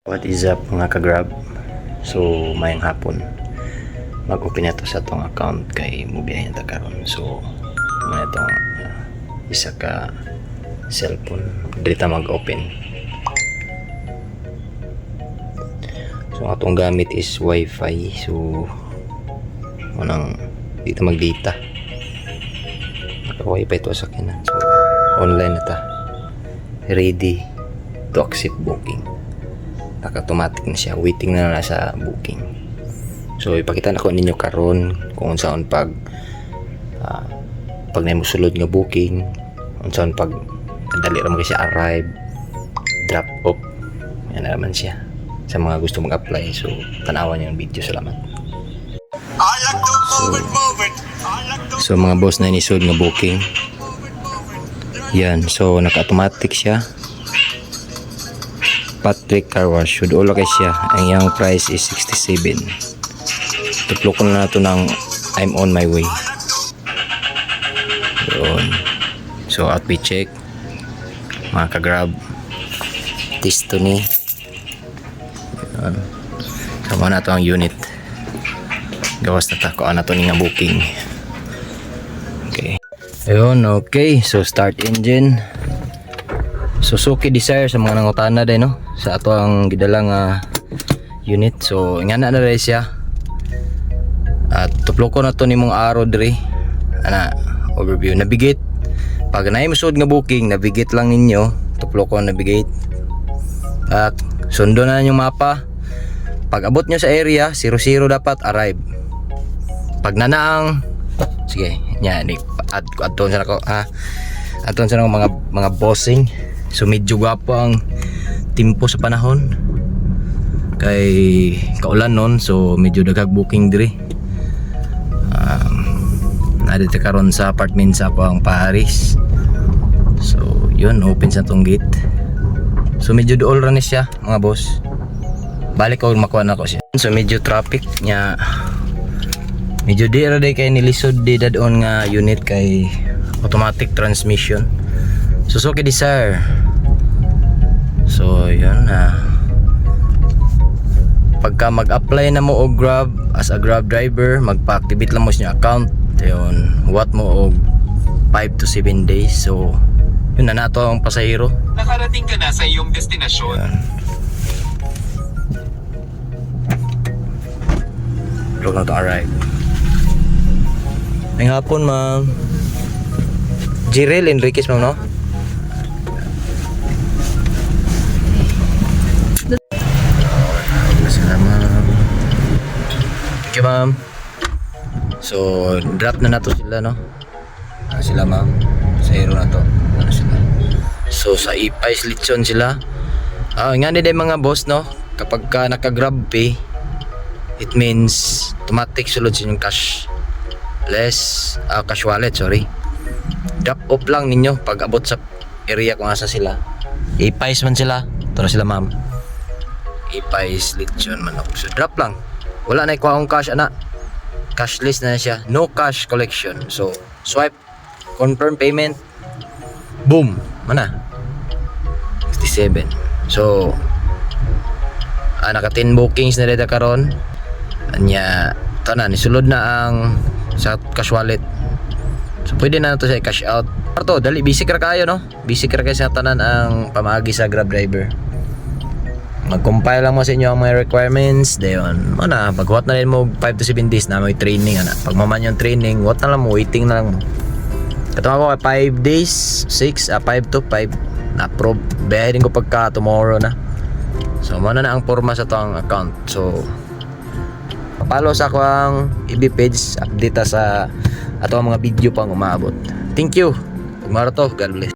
What is up mga ka-grab? So mayang hapon mag-open na to sa tong account kay mubiyahin ta karon. So may itong isa ka cellphone dito mag-open. So atong gamit is wifi. So unang dito mag-data. Naka-wifi to sa kinan. So online na ta. Ready to accept booking. Naka-automatic na siya, waiting na sa booking. So ipakita na ko ninyo karon kung saan pag naimusulod nga booking, kung saan pag dali ra mo siya arrive, drop off. Yan naman siya sa mga gusto mag-apply. So tanawan niyo yung video. Salamat. So mga boss na inisod nga booking. Yan, so naka-automatic siya. Patrick Car Wash, should all kay siya. Ang iyang price is 67. Tuplok ko na ito ng I'm on my way. Yun. So outfit check, mga ka-grab, testo ni. Yun. Sama na ito ang unit. Gawas na tako na ito nga booking. Okay. Ayun, okay. So start engine. Suzuki Desire sa mga nangutana din, no? Sa ato ang gidalang unit. So ingana na rin siya. At tuploko na to nimong araw diri. Ana, overview. Navigate. Pag naimusod nga booking, navigate lang ninyo. Tuploko navigate. At sundo na yung mapa. Pag abot nyo sa area, 00 dapat arrive. Pag nanaang, sige, yan, add-on sa ako, add-on sa mga bossing. So medyo gwapo ang timpo sa panahon kay kaulan nun, so medyo daghag booking diri. Nadito karon sa apartment sa ako ang Paris. So yun, open sa tong gate. So medyo duol ra ni siya mga boss. Balik ko makuha na ko siya. So medyo traffic nya, medyo di ra day kay nilisod di dadon nga unit kay automatic transmission. Suzuki Desire. So yun pagka mag-apply na mo og Grab as a Grab driver, magpa-activate lang mo siya account. Yun, what mo og 5 to 7 days. So yun na nato ang pasahero. Nakarating ka na sa iyong destinasyon. Look na to arrive. May hapon ma'am. Jirel Enriquez ma'am, no? Okay ma'am. So drop na nato sila, no? Sila ma'am. Sa hero na to. Ano sila? So sa Ipais Lechon sila. Nga din mga boss, no? Kapag ka naka-grab pay, it means automatic sulod sa inyong cash. Cash wallet, sorry. Drop off lang ninyo pag abot sa area kung asa sila. Ipais man sila. Ito na sila ma'am. Ipais Lechon manok. So drop lang. Wala na ikuha akong cash, anak. Cashless na siya. No cash collection. So swipe, confirm payment, boom, mana 67. So naka 10 bookings na dito karon. Anya tanan nisulod na ang sa cash wallet. So pwede na to sa cash out. Parto dali busy ra kayo, no? Busy ra kayo sa tanan ang pamaagi sa Grab driver. Mag-compile lang mo sa inyo ang mga requirements. Dayon mo na, pag-what na rin mo 5 to 7 days na may training, ana. Pag maman yung training, what na lang mo, waiting na lang mo. Katong ako 5 days, 5 to 5 na approve. Bayarin ko pagka tomorrow na. So mo na ang forma sa tong account. So follow sa ako ang FB page, update sa ato ang mga video pang umaabot. Thank you. Pagmaro to, God bless.